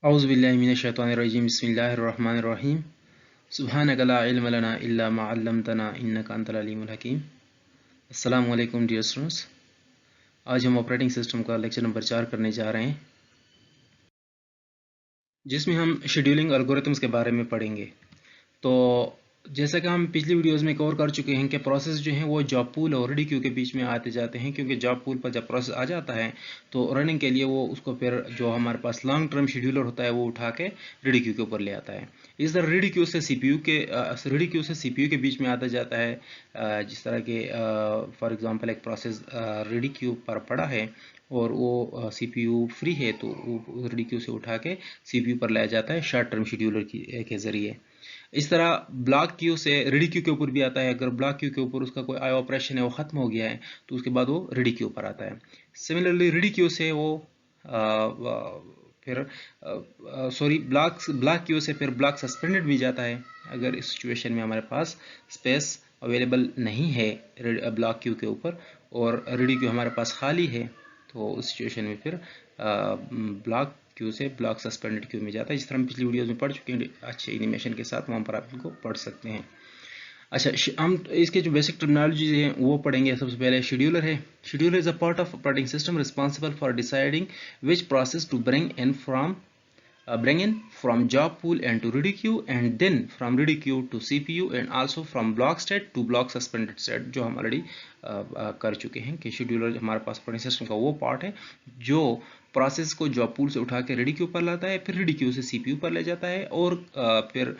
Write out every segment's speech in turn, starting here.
औज़ुबिल्लाहि मिनश्शैतानिर्रजीम बिस्मिल्लाहिर्रहमानिर्रहीम सुब्हानका ला इल्म लना इल्ला मा अल्लमतना इन्नका अंतल अलीमुल हकीम। अस्सलामु अलैकुम डियर स्टूडेंट्स। आज हम ऑपरेटिंग सिस्टम का लेक्चर नंबर 4 करने जा रहे हैं, जिसमें हम शेड्यूलिंग एल्गोरिथम्स के बारे में पढ़ेंगे। तो जैसा कि हम पिछली वीडियोस में कवर कर चुके हैं कि प्रोसेस जो हैं वो जॉब पूल और रेडी क्यू के बीच में आते जाते हैं, क्योंकि जॉब पूल पर जब प्रोसेस आ जाता है तो रनिंग के लिए वो उसको फिर जो हमारे पास लॉन्ग टर्म शेड्यूलर होता है वो उठा के रेडी क्यू के ऊपर ले आता है। इस तरह रेडी क्यू से सीपीयू के बीच में आता जाता है। जिस तरह के फॉर एग्जांपल एक प्रोसेस रेडी क्यू पर पड़ा है और वो सीपीयू फ्री है तो वो रेडी क्यू से उठा के सीपीयू पर लाया जाता है शॉर्ट टर्म शेड्यूलर के जरिए। इस तरह ब्लॉक क्यू से रेडी क्यू के ऊपर भी आता है। अगर ब्लॉक क्यू के ऊपर उसका कोई आई ऑपरेशन है वो खत्म हो गया है तो उसके बाद वो रेडी क्यू पर आता है। सिमिलरली रेडी क्यू से वो फिर ब्लॉक क्यू से फिर ब्लॉक सस्पेंडेड भी जाता है। अगर इस सिचुएशन में हमारे पास स्पेस अवेलेबल नहीं है ब्लॉक क्यू के ऊपर और रेडी क्यू हमारे पास खाली है तो उस सिचुएशन में फिर ब्लॉक क्यू से ब्लॉक सस्पेंडेड क्यू में जाता है। जिस तरह हम पिछली वीडियोस में पढ़ चुके हैं अच्छे एनिमेशन के साथ, वहाँ पर आप इनको पढ़ सकते हैं। अच्छा, हम इसके जो बेसिक टर्मिनोलॉजी हैं वो पढ़ेंगे। सबसे पहले शेड्यूलर है। Scheduler is a part of operating system responsible for deciding which process to bring in from job pool and to ready queue, and then from ready queue to CPU, and also from block state to block suspended state, जो हम already कर चुके हैं कि scheduler हमारे पास operating system का वो part है जो प्रोसेस को जॉब पूल से उठा के रेडी क्यू पर लाता है, फिर रेडी क्यू से सीपीयू पर ले जाता है और फिर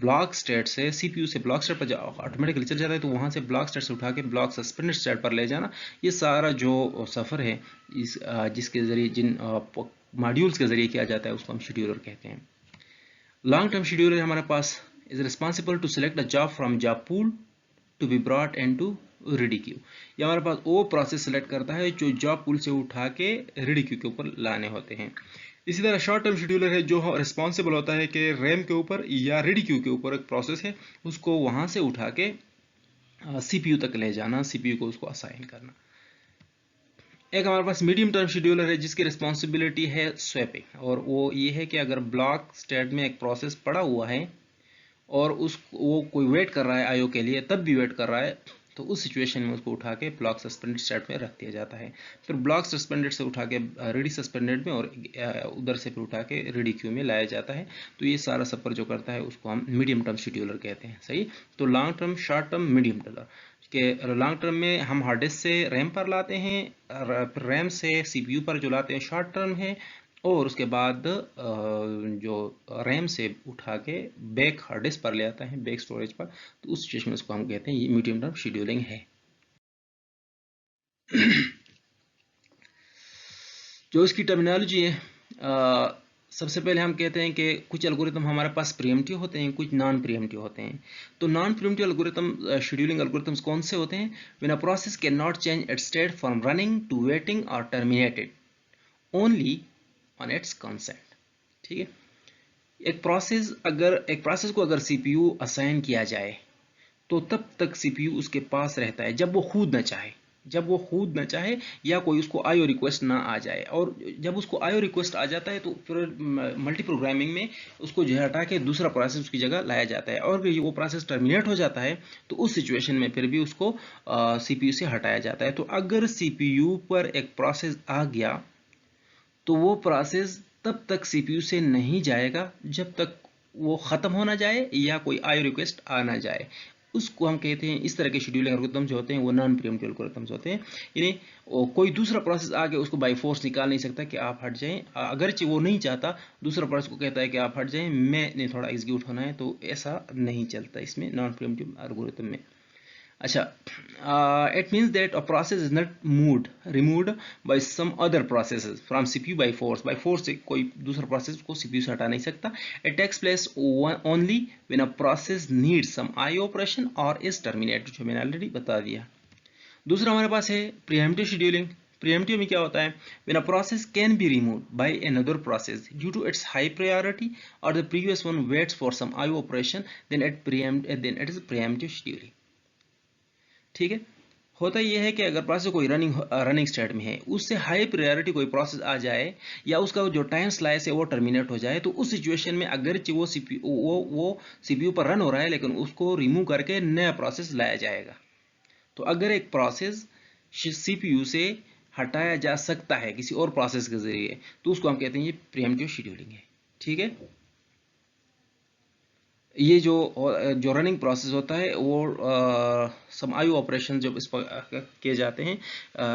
ब्लॉक स्टेट से सीपीयू से ब्लॉक स्टेट पर ऑटोमेटिकली चल जाता है। तो वहाँ से ब्लॉक स्टेट से उठा के ब्लॉक सस्पेंडेड स्टेट पर ले जाना, ये सारा जो सफ़र है जिसके ज़रिए जिन मॉड्यूल्स के जरिए किया जाता है उसको हम शेड्यूलर कहते हैं। लॉन्ग टर्म शेड्यूलर हमारे पास is responsible to select a job from job pool to be brought into ready queue. ये हमारे पास वो प्रोसेस सेलेक्ट करता है जो जॉब पूल से उठा के रेडी क्यू के ऊपर लाने होते हैं। इसी तरह शॉर्ट टर्म शेड्यूलर है जो रिस्पॉन्सिबल होता है कि रैम के ऊपर या रेडी क्यू के ऊपर एक प्रोसेस है उसको वहाँ से उठा के सीपीयू तक ले जाना, सीपीयू को उसको असाइन करना। एक हमारे पास मीडियम टर्म शेड्यूलर है जिसकी रिस्पॉन्सिबिलिटी है स्वैपिंग, और वो ये है कि अगर ब्लॉक स्टेट में एक प्रोसेस पड़ा हुआ है और वो कोई वेट कर रहा है आईओ के लिए, तब भी वेट कर रहा है तो उस सिचुएशन में उसको उठा के ब्लॉक सस्पेंडेड स्टेट में रख दिया जाता है। फिर ब्लॉक सस्पेंडेड से उठा के रेडी सस्पेंडेड में और उधर से फिर उठा के रेडी क्यू में लाया जाता है। तो ये सारा सफ़र जो करता है उसको हम मीडियम टर्म शेड्यूलर कहते हैं। सही, तो long term, short term, medium term के लॉन्ग टर्म में हम हार्ड डिस्क से रैम पर लाते हैं, रैम से सीपीयू पर जो लाते हैं शॉर्ट टर्म है, और उसके बाद जो रैम से उठा के बैक हार्ड डिस्क पर ले आता है, बैक स्टोरेज पर, तो उस सिचुएशन में इसको हम कहते हैं ये मीडियम टर्म शेड्यूलिंग है। जो इसकी टर्मिनोलॉजी है, सबसे पहले हम कहते हैं कि कुछ एल्गोरिथम हमारे पास प्रीएम्प्टिव होते हैं, कुछ नॉन प्रीएम्प्टिव होते हैं। तो non preemptive algorithm scheduling algorithms कौन से होते हैं? When a process can not change its state from running to waiting और terminated only on its consent. ठीक है, एक प्रोसेस को अगर सीपीयू असाइन किया जाए तो तब तक सीपीयू उसके पास रहता है जब वो खुद न चाहे या कोई उसको आईओ रिक्वेस्ट ना आ जाए। और जब उसको आईओ रिक्वेस्ट आ जाता है तो फिर मल्टी प्रोग्रामिंग में उसको जो है हटा के दूसरा प्रोसेस उसकी जगह लाया जाता है, और अगर वो प्रोसेस टर्मिनेट हो जाता है तो उस सिचुएशन में फिर भी उसको सीपीयू से हटाया जाता है। तो अगर सीपीयू पर एक प्रोसेस आ गया तो वो प्रोसेस तब तक सीपीयू से नहीं जाएगा जब तक वो ख़त्म हो ना जाए या कोई आईओ रिक्वेस्ट आ ना जाए। उसको हम कहते हैं, इस तरह के शेड्यूलिंग एल्गोरिथम्स जो होते हैं वो नॉन प्रीएम्प्टिव एल्गोरिथम्स होते हैं। यानी कोई दूसरा प्रोसेस आके उसको बाय फोर्स निकाल नहीं सकता कि आप हट जाएं, अगरचे वो नहीं चाहता, दूसरा प्रोसेस को कहता है कि आप हट जाएं, मैंने थोड़ा एग्जीक्यूट होना है, तो ऐसा नहीं चलता इसमें नॉन प्रीएम्प्टिव एल्गोरिथम में। अच्छा, it means that a process is not removed by some other processes from CPU by force से कोई दूसरा प्रोसेस को CPU से हटा नहीं सकता। It takes place only when a process needs some IO operation or is terminated, जो मैंने ऑलरेडी बता दिया। दूसरा हमारे पास है प्रीएम्प्टिव शेड्यूलिंग। प्रीएम्प्टिव में क्या होता है? when a process can be removed by another process due to its high priority or the previous one waits for some IO operation, then it is preemptive scheduling। ठीक है, होता यह है कि अगर प्रोसेस कोई रनिंग स्टेट में है, उससे हाई प्रायोरिटी कोई प्रोसेस आ जाए या उसका जो टाइम स्लाइस है वो टर्मिनेट हो जाए, तो उस सिचुएशन में अगर वो सीपीयू पर रन हो रहा है लेकिन उसको रिमूव करके नया प्रोसेस लाया जाएगा। तो अगर एक प्रोसेस सीपीयू से हटाया जा सकता है किसी और प्रोसेस के जरिए, तो उसको हम कहते हैं ये प्रीएम्प्टिव शेड्यूलिंग है। ठीक है, ये जो रनिंग प्रोसेस होता है वो सम आईओ ऑपरेशन जब इस पर किए जाते हैं,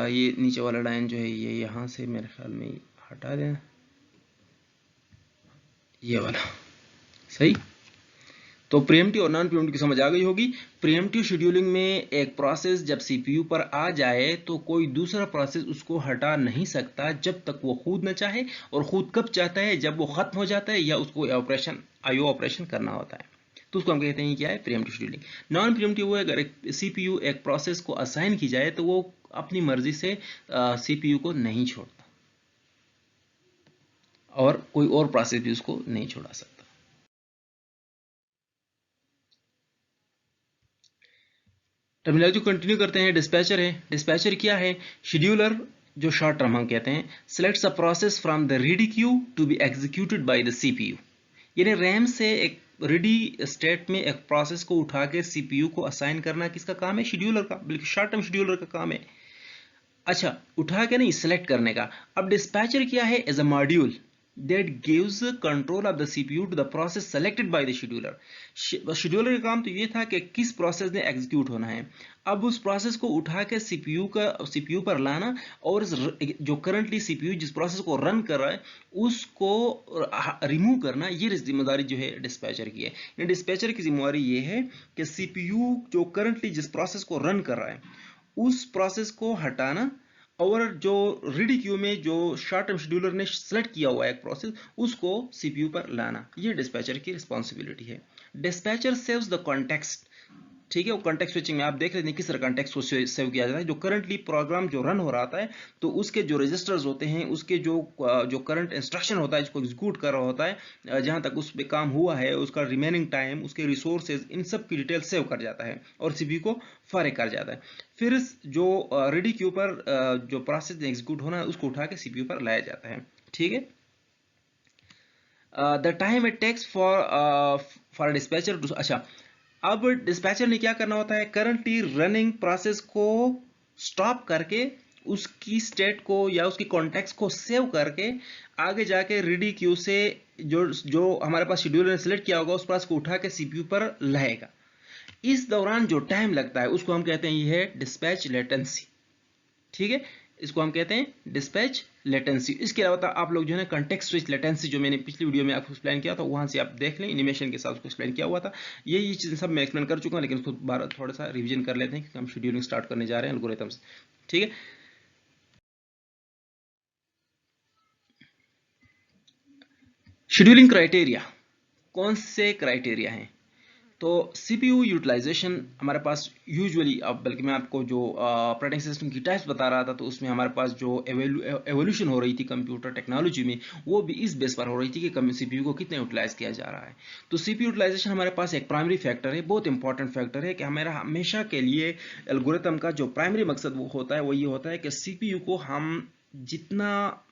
ये नीचे वाला लाइन जो है ये यहाँ से मेरे ख्याल में हटा दें, ये वाला सही। तो प्रीएम्प्टिव और नॉन प्रीएम्प्टिव की समझ आ गई होगी। प्रीएम्प्टिव शेड्यूलिंग में एक प्रोसेस जब सीपीयू पर आ जाए तो कोई दूसरा प्रोसेस उसको हटा नहीं सकता जब तक वो खुद न चाहे, और खुद कब चाहता है, जब वो खत्म हो जाता है या उसको आईओ ऑपरेशन करना होता है, तो उसको हम कहते हैं क्या है, प्रीएम्प्टिव शेड्यूलिंग। नॉन प्रीएम्प्टिव वो अगर सीपीयू एक प्रोसेस को असाइन की जाए तो वो अपनी मर्जी से सीपीयू को नहीं छोड़ता और कोई और प्रोसेस भी उसको नहीं छोड़ा सकता। टर्मिनोलॉजी कंटिन्यू करते हैं। डिस्पैचर है, डिस्पैचर क्या है, शेड्यूलर जो शॉर्ट टर्म हम कहते हैं, selects a process from the ready queue to be executed by the CPU. यानी रैम से एक रेडी स्टेट में एक प्रोसेस को उठा के सीपीयू को असाइन करना किसका काम है, शेड्यूलर का, बल्कि शॉर्ट टर्म शेड्यूलर का काम है। अच्छा, उठा के नहीं, सिलेक्ट करने का। अब डिस्पैचर क्या है, as a module that gives control of the CPU to the process selected by the scheduler। Scheduler का काम तो ये था कि किस प्रोसेस ने एग्जीक्यूट होना है, अब उस प्रोसेस को उठा के सीपीयू पर लाना और जो करंटली सीपीयू जिस प्रोसेस को रन कर रहा है उसको रिमूव करना, ये जिम्मेदारी जो है डिस्पैचर की है। डिस्पैचर की जिम्मेदारी ये है कि सीपीयू जो करंटली जिस प्रोसेस को रन कर रहा है उस प्रोसेस को हटाना और जो रेडी क्यू में जो शॉर्ट टर्म शेड्यूलर ने सेलेक्ट किया हुआ है एक प्रोसेस उसको सीपीयू पर लाना, ये डिस्पैचर की रिस्पॉन्सिबिलिटी है। Dispatcher saves the context. ठीक है, वो कॉन्टेक्स्ट स्विचिंग में आप देख लेते हैं किस तरह कॉन्टेक्स्ट को सेव किया जाता है। जो करंटली प्रोग्राम जो रन हो रहा है तो उसके जो रजिस्टर्स होते हैं, उसके जो करंट इंस्ट्रक्शन होता है जिसको एग्जीक्यूट कर रहा होता है, जहां तक उस पर काम हुआ है, उसका रिमेनिंग टाइम, उसके रिसोर्सेज, इन सब की डिटेल सेव कर जाता है और सीपीयू को फारिग कर जाता है। फिर जो रेडी क्यू पर जो प्रोसेस एग्जीक्यूट होना है उसको उठा के सीपीयू पर लाया जाता है। ठीक है, the time it takes for dispatcher to, अच्छा अब डिस्पैचर ने क्या करना होता है, करंटली रनिंग प्रोसेस को स्टॉप करके उसकी स्टेट को या उसकी कॉन्टेक्स्ट को सेव करके आगे जाके रेडी क्यू से जो हमारे पास शेड्यूलर ने सिलेक्ट किया होगा उस प्रोसेस को उठा के सीपीयू पर लाएगा। इस दौरान जो टाइम लगता है उसको हम कहते हैं ये है डिस्पैच लेटेंसी। ठीक है, इसको हम कहते हैं डिस्पैच लेटेंसी। इसके अलावा आप लोग जो है ना कंटेक्स्ट स्विच लेटेंसी जो मैंने पिछली वीडियो में आपको एक्सप्लेन किया था वहां से आप देख लें, एनिमेशन के साथ उसको एक्सप्लेन किया हुआ था। ये चीजें सब मैं एक्सप्लेन कर चुका हूं, लेकिन उसको बार थोड़ा सा रिवीजन कर लेते हैं क्योंकि हम शेड्यूलिंग स्टार्ट करने जा रहे हैं एल्गोरिथम्स। ठीक है, शेड्यूलिंग क्राइटेरिया, कौन से क्राइटेरिया हैं, तो सीपीयू यूटिलाइजेशन हमारे पास यूजुअली, अब बल्कि मैं आपको जो ऑपरेटिंग सिस्टम की टाइप्स बता रहा था तो उसमें हमारे पास जो एवोल्यूशन हो रही थी कंप्यूटर टेक्नोलॉजी में वो भी इस बेस पर हो रही थी कि सीपीयू को कितना यूटिलाइज किया जा रहा है। तो सीपीयू यूटिलाइजेशन हमारे पास एक प्राइमरी फैक्टर है, बहुत इंपॉर्टेंट फैक्टर है कि हमारा हमेशा के लिए एल्गोरिथम का जो प्राइमरी मकसद वो होता है वो ये होता है कि सीपीयू को हम जितना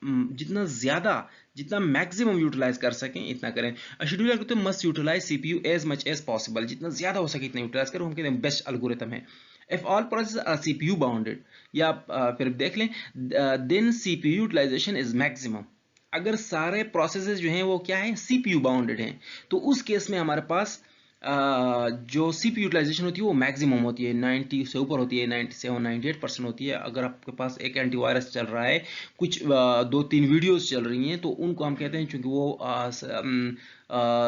मैक्सिमम यूटिलाइज कर सकें इतना करें। शेड्यूलर कहते हैं must utilize CPU as much as possible, जितना ज्यादा हो सके इतना यूटिलाइज करें, हम कहते हैं बेस्ट एल्गोरिथम है। If all process are CPU bounded, या फिर देख लें then CPU utilization is maximum. अगर सारे प्रोसेसेस जो हैं वो क्या है, सीपीयू बाउंडेड हैं, तो उस केस में हमारे पास जो सीपीयू यूटिलाइजेशन होती है वो मैक्सिमम होती है, 90 से ऊपर होती है, 97-98% होती है। अगर आपके पास एक एंटीवायरस चल रहा है, कुछ 2-3 वीडियोस चल रही हैं, तो उनको हम कहते हैं चूंकि वो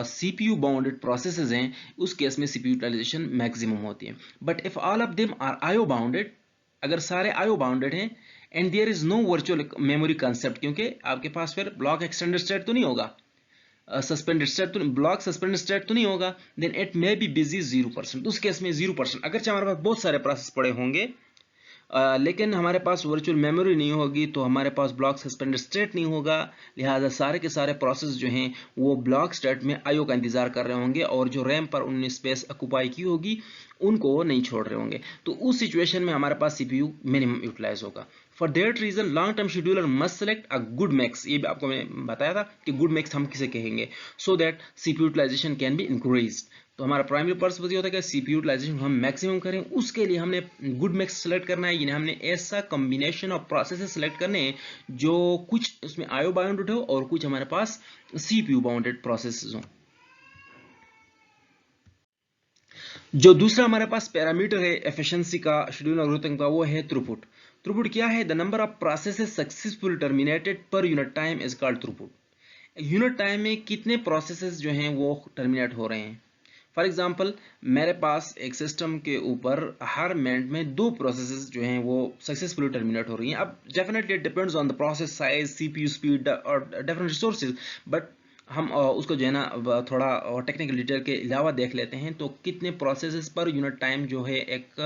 सीपीयू बाउंडेड प्रोसेसेस हैं, उस केस में सीपीयू यूटिलाइजेशन मैक्सिमम होती है। But if all of them are IO bounded, अगर सारे आईओ बाउंडेड हैं and there is no virtual memory concept, क्योंकि आपके पास फिर ब्लॉक एक्सटेंडेड स्टेट तो नहीं होगा, सस्पेंडेड स्टेट तो ब्लॉक सस्पेंडेड स्टेट तो नहीं होगा, then it may be busy 0%। उस केस में 0%, अगर हमारे पास बहुत सारे प्रोसेस पड़े होंगे लेकिन हमारे पास वर्चुअल मेमोरी नहीं होगी तो हमारे पास ब्लॉक सस्पेंडेड स्टेट नहीं होगा, लिहाजा सारे के सारे प्रोसेस जो हैं वो ब्लॉक स्टेट में आईओ का इंतजार कर रहे होंगे और जो रैम पर उन्होंने स्पेस ऑक्युपाई की होगी उनको वो नहीं छोड़ रहे होंगे। तो उस सिचुएशन में हमारे पास सीपीयू मिनिमम यूटिलाइज होगा। For that reason long term scheduler must select a good max, ये भी आपको मैं बताया था कि गुड मैक्स हम किसे कहेंगे, so that CPU utilisation can be increase. तो हमारा प्राइमरी पर्पस ये होता है कि सीपीयू यूटिलाइजेशन हम मैक्सिमम करें, उसके लिए हमने गुड मैक्स सेलेक्ट करना है, यानी हमने ऐसा कॉम्बिनेशन ऑफ प्रोसेसेस सेलेक्ट करने हैं जो कुछ उसमें आईओ बाउंडेड हो और कुछ हमारे पास सीपीयू बाउंडेड प्रोसेसेस हो। जो दूसरा हमारे पास पैरामीटर है एफिशिएंसी का शेड्यूलिंग एल्गोरिथम का, वो है थ्रूपुट। थ्रूपुट क्या है? The number of processes successfully terminated per unit time is called throughput. Unit time में कितने प्रोसेसेस जो हैं वो टर्मिनेट हो रहे हैं। फॉर एग्जांपल मेरे पास एक सिस्टम के ऊपर हर मिनट में 2 प्रोसेसेस जो हैं वो सक्सेसफुली टर्मिनेट हो रही हैं। अब definitely it depends on the process size, CPU speed और डिफरेंट रिसोर्सेज, बट हम उसको जो है ना थोड़ा टेक्निकल डिटेल के अलावा देख लेते हैं। तो कितने प्रोसेसेस पर यूनिट टाइम जो है एक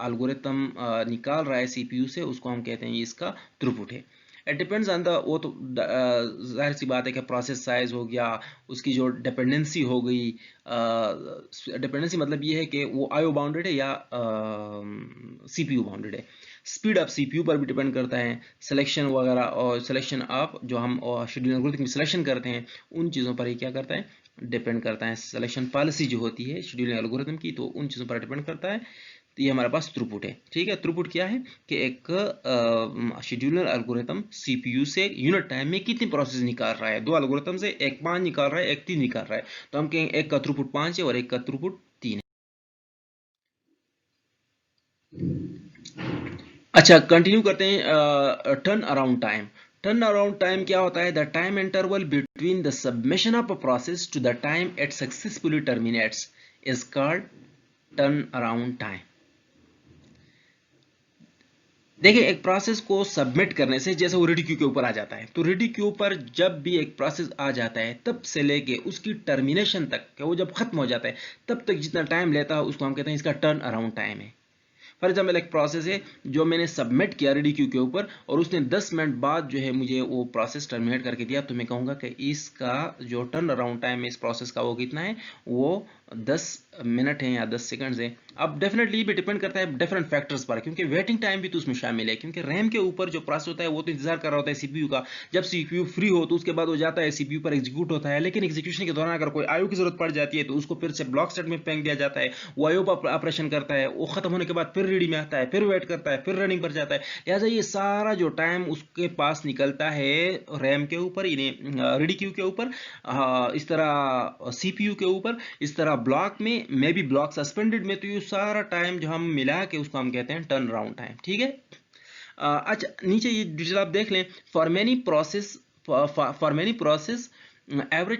एल्गोरिथम निकाल रहा है सीपीयू से, उसको हम कहते हैं इसका थ्रूपुट है। इट डिपेंड्स ऑन द, वो तो जाहिर सी बात है कि प्रोसेस साइज हो गया, उसकी जो डिपेंडेंसी हो गई, डिपेंडेंसी मतलब ये है कि वो आईओ बाउंडेड है या सीपीयू बाउंडेड है। स्पीड ऑफ सीपीयू पर भी डिपेंड करता है, सिलेक्शन वगैरह और सिलेक्शन ऑफ जो हम शेड्यूलिंग एल्गोरिथम की सिलेक्शन करते हैं उन चीज़ों पर ही क्या करता है, डिपेंड करता है। सिलेक्शन पॉलिसी जो होती है शेड्यूलिंग एल्गोरिथम की, तो उन चीज़ों पर डिपेंड करता है। तो ये हमारे पास थ्रूपुट है। ठीक है, थ्रूपुट क्या है कि एक शेड्यूलर एल्गोरिथम सीपीयू से यूनिट टाइम में कितनी प्रोसेस निकाल रहा है। 2 एल्गोरिथम से, एक 5 निकाल रहा है, एक 3 निकाल रहा है, तो हम कहेंगे एक का थ्रूपुट 5 है और एक का थ्रूपुट 3 है। अच्छा, कंटिन्यू करते हैं। Turn around time. Turn around time क्या होता है? The time interval between the submission of a process to the time it successfully terminates is called turn around time. देखिए, एक प्रोसेस को सबमिट करने से जैसे वो रेडी क्यू के ऊपर आ जाता है, तो रेडी क्यू पर जब भी एक प्रोसेस आ जाता है तब से लेके उसकी टर्मिनेशन तक, वो जब खत्म हो जाता है तब तक जितना टाइम लेता है उसको हम कहते हैं इसका टर्न अराउंड टाइम है। फॉर एग्जाम्पल एक प्रोसेस है जो मैंने सबमिट किया रेडी क्यू के ऊपर और उसने 10 मिनट बाद जो है मुझे वो प्रोसेस टर्मिनेट करके दिया, तो मैं कहूँगा कि इसका जो टर्न अराउंड टाइम है इस प्रोसेस का वो कितना है, वो 10 मिनट है या 10 सेकंड्स है। अब डेफिनेटली भी डिपेंड करता है डिफरेंट फैक्टर्स पर, क्योंकि वेटिंग टाइम भी तो उसमें शामिल है, क्योंकि रैम के ऊपर जो प्रोसेस होता है वो तो इंतजार कर रहा होता है सीपीयू का। जब सीपीयू फ्री हो तो उसके बाद वो जाता है सीपीयू पर एग्जीक्यूट होता है, लेकिन एग्जीक्यूशन के दौरान अगर कोई आईओ की जरूरत पड़ जाती है तो उसको फिर से ब्लॉक स्टेट में फेंक दिया जाता है, वो आईओ पर ऑपरेशन करता है, वो खत्म होने के बाद फिर रेडी में आता है, फिर वेट करता है, फिर रनिंग पर जाता है। लिहाजा ये सारा जो टाइम उसके पास निकलता है रैम के ऊपर, रेडी क्यू के ऊपर, इस तरह सीपीयू के ऊपर, इस तरह ब्लॉक में, मे बी ब्लॉक सस्पेंडेड में, तो ये सारा टाइम जो हम मिला के उसको हम कहते हैं टर्न अराउंड टाइम। ठीक है। अच्छा, नीचे ये डिटेल आप देख लें। For many process average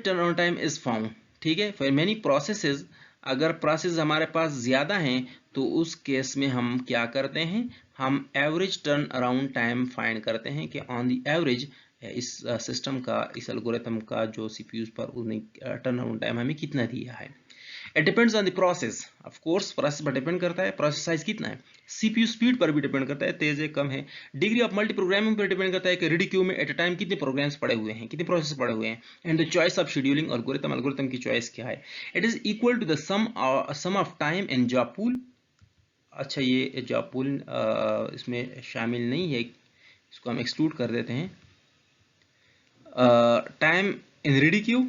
turn around time is found. ठीक है, फॉर मेनी प्रोसेसेस, अगर प्रोसेस हमारे पास ज्यादा हैं तो उस केस में हम क्या करते हैं, हम average turn around time find करते हैं कि ऑन द एवरेज इस सिस्टम का, इस एल्गोरिथम का जो सीपीयू पर टर्न अराउंड टाइम हमें कितना दिया है। It depends on the process, of course process पर डिपेंड करता है, प्रोसेस साइज कितना है, सीपीयू स्पीड पर भी डिपेंड करता है, तेज है कम है, डिग्री ऑफ मल्टी प्रोग्रामिंग पर डिपेंड करता है कि रेडी क्यू में एट अ टाइम कितने प्रोग्राम्स पड़े हुए हैं, कितने प्रोसेस पड़े हुए हैं, and the choice of scheduling algorithm, algorithm की चॉइस क्या है। It is equal to the sum of time and job pool. अच्छा, ये जॉब पूल इसमें शामिल नहीं है, इसको हम एक्सक्लूड कर देते हैं। Time in ready queue,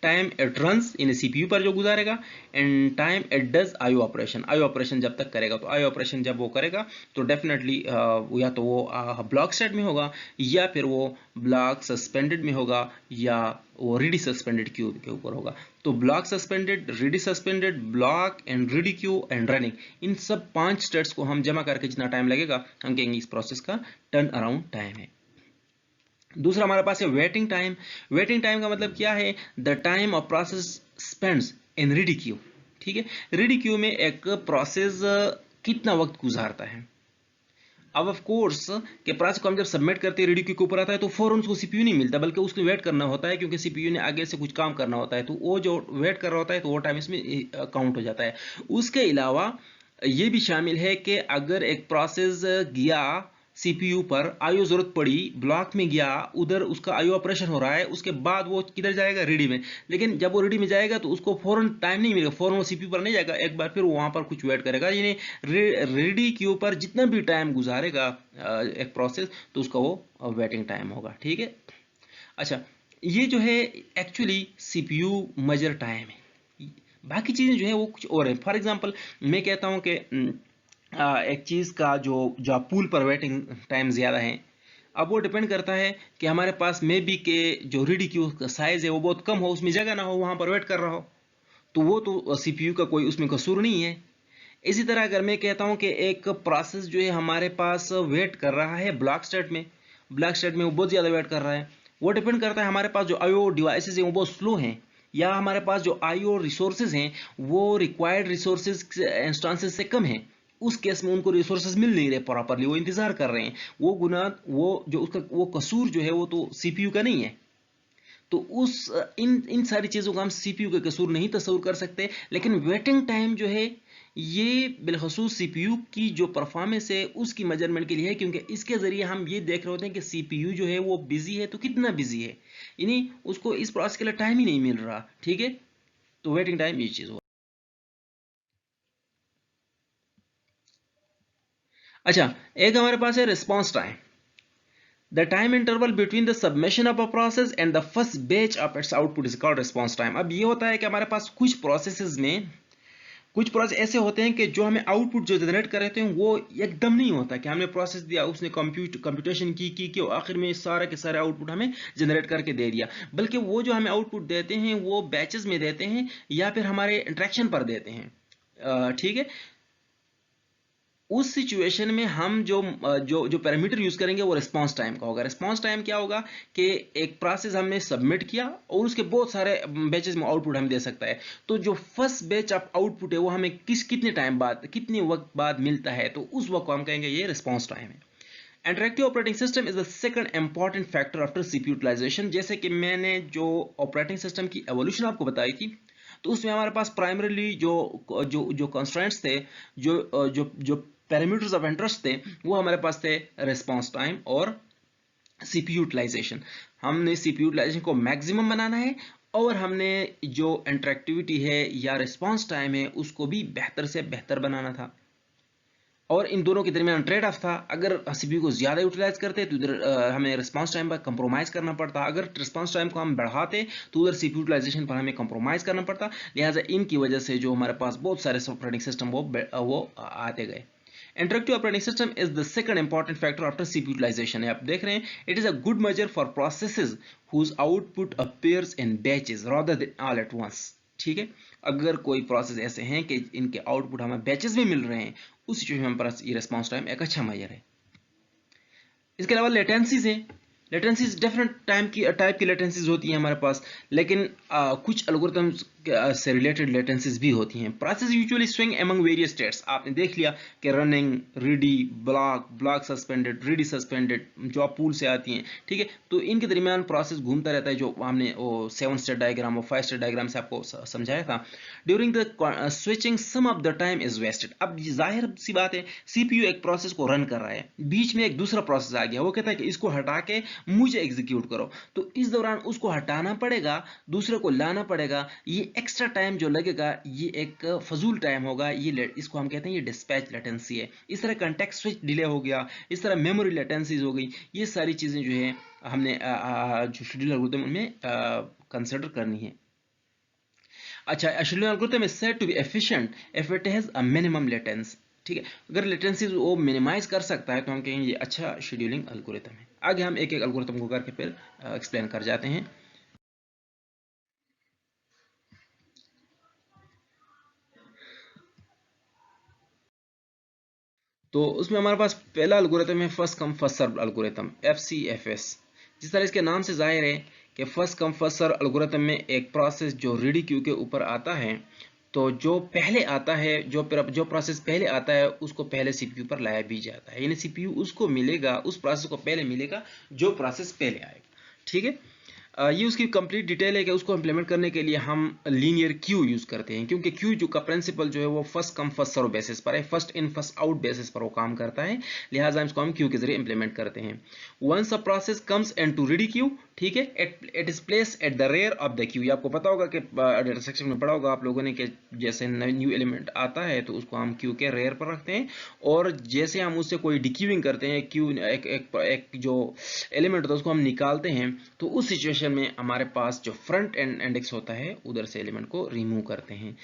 time it runs in CPU पर जो गुजारेगा, and time it does IO operation, IO operation जब तक करेगा। तो आईओ ऑपरेशन जब वो करेगा तो डेफिनेटली या तो वो ब्लॉक स्टेट में होगा, या फिर वो ब्लॉक सस्पेंडेड में होगा, या वो रेडी सस्पेंडेड क्यू के ऊपर होगा। तो block suspended, ready suspended, block and ready queue and running, इन सब 5 स्टेट्स को हम जमा करके जितना टाइम लगेगा हम कहेंगे इस प्रोसेस का टर्न अराउंड टाइम है। दूसरा हमारे पास है वेटिंग टाइम। वेटिंग टाइम का मतलब क्या है, the time of process spends in ready queue. ठीक है, रेडी क्यू में एक प्रोसेस कितना वक्त गुजारता है। अब ऑफ कोर्स के प्रोसेस को हम जब सबमिट करते हैं रेडी क्यू के ऊपर आता है तो फौरन उसको सीपीयू नहीं मिलता, बल्कि उसको वेट करना होता है, क्योंकि सीपीयू ने आगे से कुछ काम करना होता है, तो वो जो वेट कर रहा होता है तो वो टाइम इसमें काउंट हो जाता है। उसके अलावा ये भी शामिल है कि अगर एक प्रोसेस गया सीपीयू पर, आईओ जरूरत पड़ी, ब्लॉक में गया, उधर उसका आईओ ऑपरेशन हो रहा है, उसके बाद वो किधर जाएगा, रेडी में। लेकिन जब वो रेडी में जाएगा तो उसको फौरन टाइम नहीं मिलेगा, फौरन वो सीपीयू पर नहीं जाएगा, एक बार फिर वहां पर कुछ वेट करेगा। यानी रेडी के ऊपर जितना भी टाइम गुजारेगा एक प्रोसेस, तो उसका वो वेटिंग टाइम होगा। ठीक है। अच्छा, ये जो है एक्चुअली सीपीयू मेजर टाइम है, बाकी चीजें जो है वो कुछ और है। फॉर एग्जांपल मैं कहता हूं कि एक चीज का जो पूल पर वेटिंग टाइम ज्यादा है, अब वो डिपेंड करता है कि हमारे पास मे बी के जो रीडी क्यू का साइज है वो बहुत कम हो, उसमें जगह ना हो, वहां पर वेट कर रहा हो, तो वो तो सीपीयू का कोई उसमें कसूर नहीं है। इसी तरह अगर मैं कहता हूं कि एक प्रोसेस जो है हमारे पास वेट कर रहा है ब्लॉक स्टेट में, ब्लॉक स्टेट में वो बहुत ज्यादा वेट कर रहा है, वो डिपेंड करता है हमारे पास जो आईओ डिवाइसेस हैं वो बहुत स्लो हैं, या हमारे पास जो आईओ रिसोर्सेज हैं वो रिक्वायर्ड रिसोर्सेज इंस्टांसेस से कम है। उस केस में उनको रिसोर्सेज मिल नहीं रहे प्रॉपरली, वो इंतजार कर रहे हैं। वो गुना वो जो उसका वो कसूर जो है वो तो सीपीयू का नहीं है। तो उस इन इन सारी चीजों का हम सीपीयू का कसूर नहीं तस्वुर कर सकते, लेकिन वेटिंग टाइम जो है ये बिलखसूस सीपीयू की जो परफॉर्मेंस है उसकी मेजरमेंट के लिए है, क्योंकि इसके जरिए हम ये देख रहे होते हैं कि सीपीयू जो है वो बिजी है तो कितना बिजी है, यानी उसको इस प्रोसेस के लिए टाइम ही नहीं मिल रहा। ठीक है, तो वेटिंग टाइम ये चीज हुआ। अच्छा, एक हमारे पास है response time. The time interval between the submission of a process and the first batch of its output is called response time। अब ये होता है कि हमारे पास कुछ प्रोसेसेस में कुछ प्रोसेस ऐसे होते हैं कि जो हमें आउटपुट जो जनरेट कर रहे हैं वो एकदम नहीं होता कि हमने प्रोसेस दिया, उसने कंप्यूटेशन की आखिर में सारे के सारे आउटपुट हमें जनरेट करके दे दिया, बल्कि वो जो हमें आउटपुट देते हैं वो बैचेस में देते हैं या फिर हमारे इंटरेक्शन पर देते हैं। ठीक है। उस सिचुएशन में हम जो पैरामीटर यूज करेंगे वो रिस्पांस टाइम का होगा। रिस्पांस टाइम क्या होगा कि एक प्रोसेस हमने सबमिट किया और उसके बहुत सारे बैचेस में आउटपुट हमें दे सकता है, तो जो फर्स्ट बैच ऑफ आउटपुट है वो हमें कितने टाइम बाद, कितने वक्त बाद मिलता है, तो उस वक्त को हम कहेंगे ये रिस्पांस टाइम है। Interactive operating system is the second important factor after CPU utilisation. जैसे कि मैंने जो ऑपरेटिंग सिस्टम की एवोल्यूशन आपको बताई थी, तो उसमें हमारे पास प्राइमरीली जो जो जो कंस्ट्रेंट्स थे, जो जो जो पैरामीटर्स ऑफ इंटरेस्ट थे, वो हमारे पास थे रिस्पांस टाइम और सीपीयू यूटिलाइजेशन। हमने सीपीयू यूटिलाइजेशन को मैक्सिमम बनाना है और हमने जो इंटरैक्टिविटी है या रिस्पांस टाइम है उसको भी बेहतर से बेहतर बनाना था, और इन दोनों के दरमियान ट्रेड ऑफ था। अगर सीपीयू को ज्यादा यूटिलाइज करते तो इधर हमें रिस्पांस टाइम पर कंप्रोमाइज करना पड़ता, अगर रिस्पांस टाइम को हम बढ़ाते तो उधर सीपीयू यूटिलाइजेशन पर हमें कंप्रोमाइज करना पड़ता। लिहाजा इनकी वजह से जो हमारे पास बहुत सारे ऑपरेटिंग सिस्टम वो आते गए। Interactive operating system is the second important factor after CPU utilization. आप देख रहे हैं, it is a good measure for processes whose output appears in batches rather than all at once. ठीक है, अगर कोई प्रोसेस ऐसे हैं कि इनके आउटपुट हमें बैचेस में मिल रहे हैं, उस सिचुएशन में ये रिस्पांस टाइम एक अच्छा मेजर है। इसके अलावा लेटेंसीज है। लेटेंसीज डिफरेंट टाइप की लेटेंसीज होती हैं हमारे पास, लेकिन कुछ एल्गोरिथम्स से रिलेटेड लेटेंसीज भी होती हैं। Process usually swing among various states. आपने देख लिया कि running, ready, block suspended, ready suspended, जो पूल से आती हैं। ठीक है, तो इनके दरमियान प्रोसेस घूमता रहता है, जो हमने वो 7 स्टेट डायग्राम और 5 स्टेट डायग्राम से आपको समझाया था। During the switching some of the time is wasted. अब जाहिर सी बात है, सीपीयू एक प्रोसेस को रन कर रहा है, बीच में एक दूसरा प्रोसेस आ गया, वो कहता है कि इसको हटा के मुझे एग्जीक्यूट करो, तो इस दौरान उसको हटाना पड़ेगा, दूसरे को लाना पड़ेगा। ये एक्स्ट्रा टाइम जो लगेगा ये एक फजूल टाइम होगा, ये इसको हम कहते हैं ये डिस्पैच लेटेंसी है। इस तरह कॉन्टेक्स्ट स्विच डिले हो गया, इस तरह मेमोरी लेटेंसीज हो गई। ये सारी चीजें जो है हमने जो शेड्यूल एल्गोरिथम में कंसिडर करनी है। अच्छा, scheduling algorithm is said to be efficient if it has a minimum latency. ठीक है, अगर लेटेंसी वो मिनिमाइज कर सकता है तो हम कहेंगे ये अच्छा शेड्यूलिंग एल्गोरिथम है। आगे हम एक एक एल्गोरिथम को करके फिर एक्सप्लेन कर जाते हैं। तो उसमें हमारे पास पहला एल्गोरिथम है first come first serve algorithm, FCFS। जिस तरह इसके नाम से जाहिर है कि first come first serve algorithm में एक प्रोसेस जो रेडी क्यू के ऊपर आता है, तो जो पहले आता है, जो प्रोसेस पहले आता है उसको पहले सीपीयू पर लाया भी जाता है, यानी सीपीयू उसको मिलेगा, उस प्रोसेस को पहले मिलेगा जो प्रोसेस पहले आएगा। ठीक है, ये उसकी कंप्लीट डिटेल है कि उसको इम्प्लीमेंट करने के लिए हम लीनियर क्यू यूज करते हैं, क्योंकि क्यू जो का प्रिंसिपल जो है वो first come first serve basis पर है, first in first out basis पर वो काम करता है, लिहाजा इसको हम क्यू के जरिए इंप्लीमेंट करते हैं। Once a process comes into ready queue, ठीक है, it is place at the rear of the queue. ये आपको पता होगा कि डेटा सेक्शन में पढ़ा होगा आप लोगों ने कि जैसे न्यू एलिमेंट आता है तो उसको हम क्यू के रेयर पर रखते हैं, और जैसे हम उससे कोई डिक्यूइंग करते हैं, क्यू एक जो एलिमेंट होता है उसको हम निकालते हैं, तो उस सिचुएशन में हमारे पास जो फ्रंट एंड इंडेक्स होता है उधर से एलिमेंट को रिमूव करते हैं।